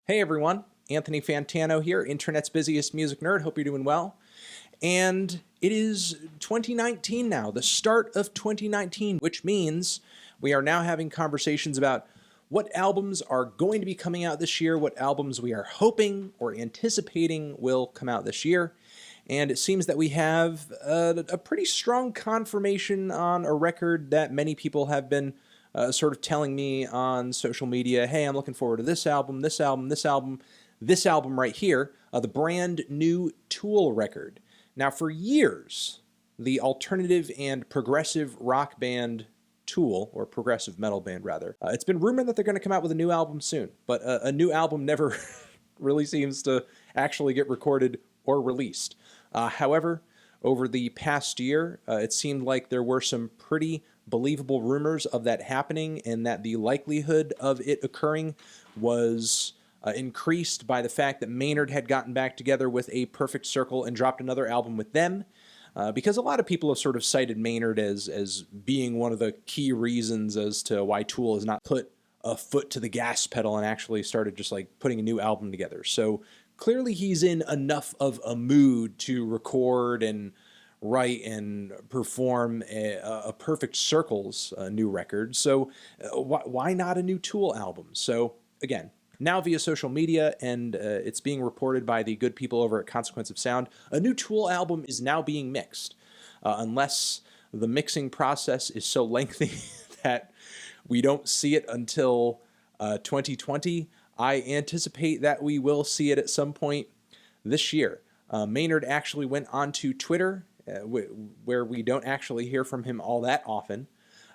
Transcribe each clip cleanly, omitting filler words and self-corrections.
Hey everyone, Anthony Fantano here, internet's busiest music nerd. Hope you're doing well. And it is 2019 now, the start of 2019, which means we are now having conversations about what albums are going to be coming out this year, what albums we are hoping or anticipating will come out this year. And it seems that we have a pretty strong confirmation on a record that many people have been sort of telling me on social media, hey, I'm looking forward to this album, this album, this album, this album right here, the brand new Tool record. Now, for years, the alternative and progressive rock band Tool, or progressive metal band rather, it's been rumored that they're going to come out with a new album soon, but a new album never really seems to actually get recorded or released. However, over the past year, it seemed like there were some pretty believable rumors of that happening, and that the likelihood of it occurring was increased by the fact that Maynard had gotten back together with A Perfect Circle and dropped another album with them. Because a lot of people have sort of cited Maynard as being one of the key reasons as to why Tool has not put a foot to the gas pedal and actually started just like putting a new album together. So clearly he's in enough of a mood to record and write and perform a Perfect Circle's new record. So why not a new Tool album? So again, now via social media, and it's being reported by the good people over at Consequence of Sound, a new Tool album is now being mixed. Unless the mixing process is so lengthy that we don't see it until 2020, I anticipate that we will see it at some point this year. Maynard actually went onto Twitter, where we don't actually hear from him all that often,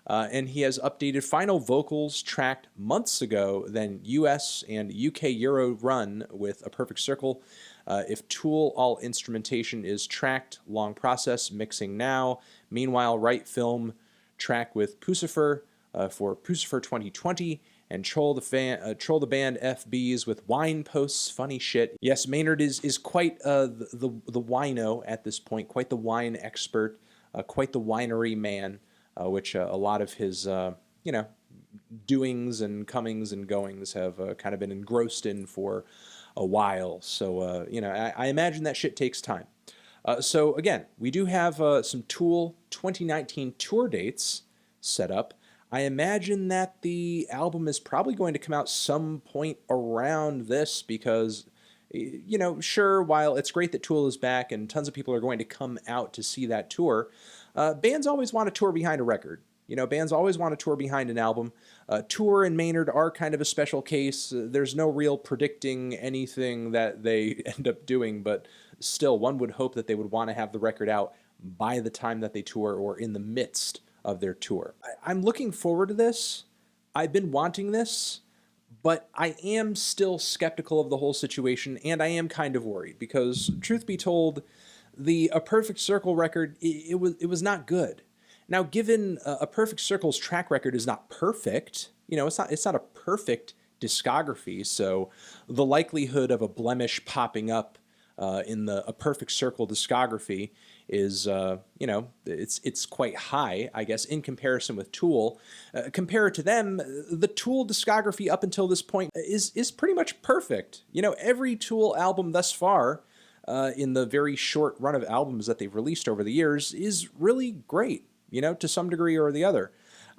and he has updated final vocals tracked months ago, then US and UK Euro run with A Perfect Circle. If Tool, all instrumentation is tracked, long process, mixing now. Meanwhile, Right Film track with Pucifer for Pucifer 2020, and Troll the Band FBs with Wine Posts, funny shit. Yes, Maynard is quite the wino at this point, quite the wine expert, quite the winery man, which a lot of his, doings and comings and goings have kind of been engrossed in for a while. So, I imagine that shit takes time. So again, we do have some Tool 2019 tour dates set up. I imagine that the album is probably going to come out some point around this because, sure, while it's great that Tool is back and tons of people are going to come out to see that tour, bands always want to tour behind a record. Bands always want to tour behind an album. Tour and Maynard are kind of a special case. There's no real predicting anything that they end up doing, but still, one would hope that they would want to have the record out by the time that they tour or in the midst of their tour. I'm looking forward to this. I've been wanting this, but I am still skeptical of the whole situation, and I am kind of worried because, truth be told, the A Perfect Circle record, it was not good. Now, given A Perfect Circle's track record is not perfect, it's not a perfect discography, so the likelihood of a blemish popping up in the A Perfect Circle discography is, it's quite high, I guess, in comparison with Tool. Compared to them, the Tool discography up until this point is pretty much perfect. Every Tool album thus far, in the very short run of albums that they've released over the years, is really great, to some degree or the other.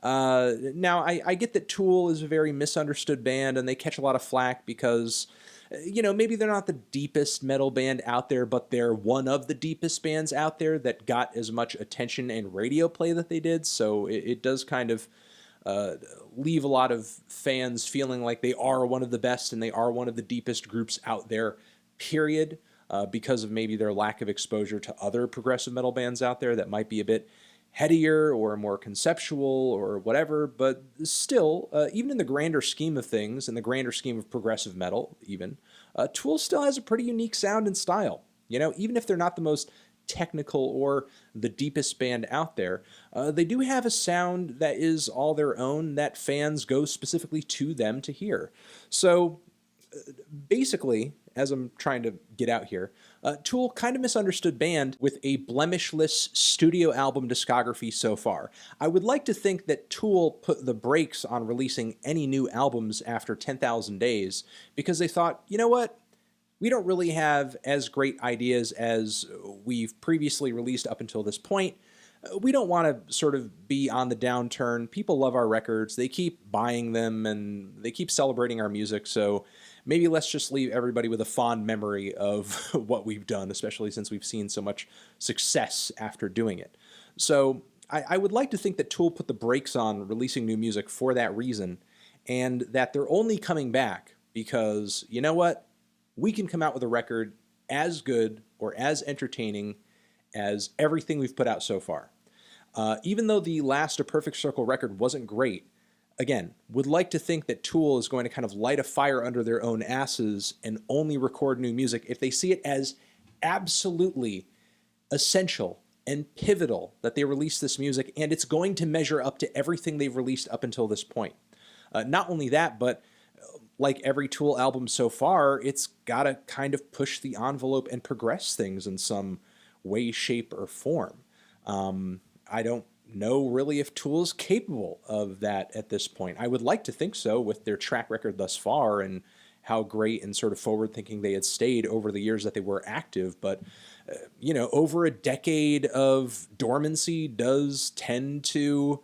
Now, I get that Tool is a very misunderstood band, and they catch a lot of flack because maybe they're not the deepest metal band out there, but they're one of the deepest bands out there that got as much attention and radio play that they did. So it does kind of leave a lot of fans feeling like they are one of the best and they are one of the deepest groups out there, period, because of maybe their lack of exposure to other progressive metal bands out there that might be a bit headier or more conceptual or whatever, but still, even in the grander scheme of things, in the grander scheme of progressive metal even, Tool still has a pretty unique sound and style. Even if they're not the most technical or the deepest band out there, they do have a sound that is all their own that fans go specifically to them to hear. So basically, as I'm trying to get out here, Tool, kind of misunderstood band with a blemishless studio album discography so far. I would like to think that Tool put the brakes on releasing any new albums after 10,000 Days because they thought, you know what? We don't really have as great ideas as we've previously released up until this point. We don't want to sort of be on the downturn. People love our records. They keep buying them and they keep celebrating our music. So maybe let's just leave everybody with a fond memory of what we've done, especially since we've seen so much success after doing it. So I would like to think that Tool put the brakes on releasing new music for that reason, and that they're only coming back because, you know what? We can come out with a record as good or as entertaining as everything we've put out so far. Even though the last A Perfect Circle record wasn't great, again, would like to think that Tool is going to kind of light a fire under their own asses and only record new music if they see it as absolutely essential and pivotal that they release this music, and it's going to measure up to everything they've released up until this point. Not only that, but like every Tool album so far, it's got to kind of push the envelope and progress things in some way, shape, or form. I don't know really if Tool is capable of that at this point. I would like to think so with their track record thus far and how great and sort of forward-thinking they had stayed over the years that they were active. But, you know, over a decade of dormancy does tend to,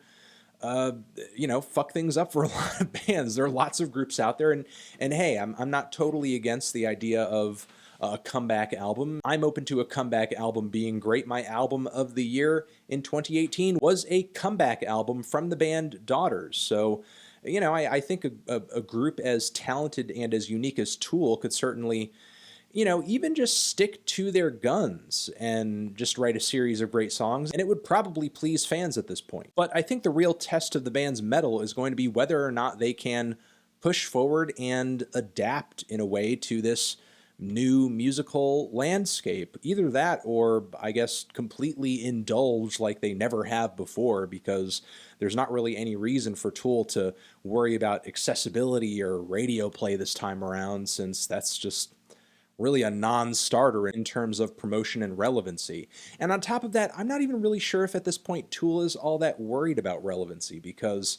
you know, fuck things up for a lot of bands. There are lots of groups out there, and hey, I'm not totally against the idea of a comeback album. I'm open to a comeback album being great. My album of the year in 2018 was a comeback album from the band Daughters. So, you know, I think a group as talented and as unique as Tool could certainly, you know, even just stick to their guns and just write a series of great songs, and it would probably please fans at this point. But I think the real test of the band's mettle is going to be whether or not they can push forward and adapt in a way to this new musical landscape. Either that or, I guess, completely indulge like they never have before, because there's not really any reason for Tool to worry about accessibility or radio play this time around, since that's just really a non-starter in terms of promotion and relevancy. And on top of that, I'm not even really sure if at this point Tool is all that worried about relevancy, because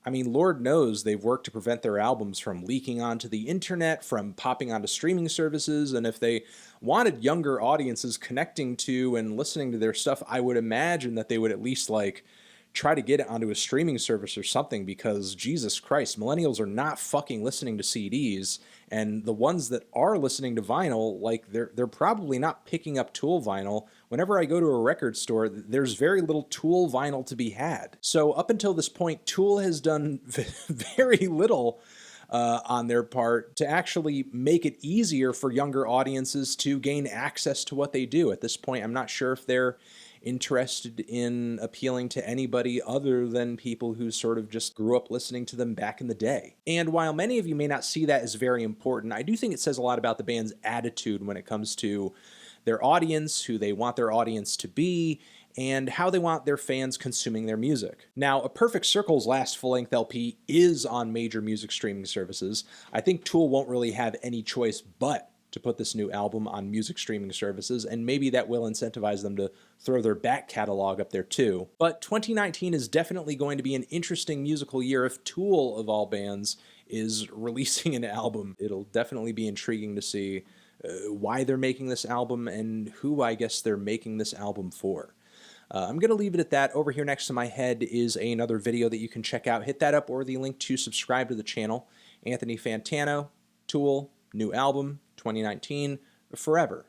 I mean, Lord knows they've worked to prevent their albums from leaking onto the internet, from popping onto streaming services, and if they wanted younger audiences connecting to and listening to their stuff, I would imagine that they would at least, like, try to get it onto a streaming service or something, because Jesus Christ, millennials are not fucking listening to CDs, and the ones that are listening to vinyl, like, they're probably not picking up Tool vinyl. Whenever I go to a record store, there's very little Tool vinyl to be had. So up until this point, Tool has done very little on their part to actually make it easier for younger audiences to gain access to what they do. At this point, I'm not sure if they're interested in appealing to anybody other than people who sort of just grew up listening to them back in the day. And while many of you may not see that as very important, I do think it says a lot about the band's attitude when it comes to their audience, who they want their audience to be, and how they want their fans consuming their music. Now, A Perfect Circle's last full-length LP is on major music streaming services. I think Tool won't really have any choice but to put this new album on music streaming services, and maybe that will incentivize them to throw their back catalog up there too. But 2019 is definitely going to be an interesting musical year if Tool, of all bands, is releasing an album. It'll definitely be intriguing to see why they're making this album and who, I guess, they're making this album for. I'm going to leave it at that. Over here next to my head is another video that you can check out. Hit that up, or the link to subscribe to the channel. Anthony Fantano, Tool, new album, 2019, Forever.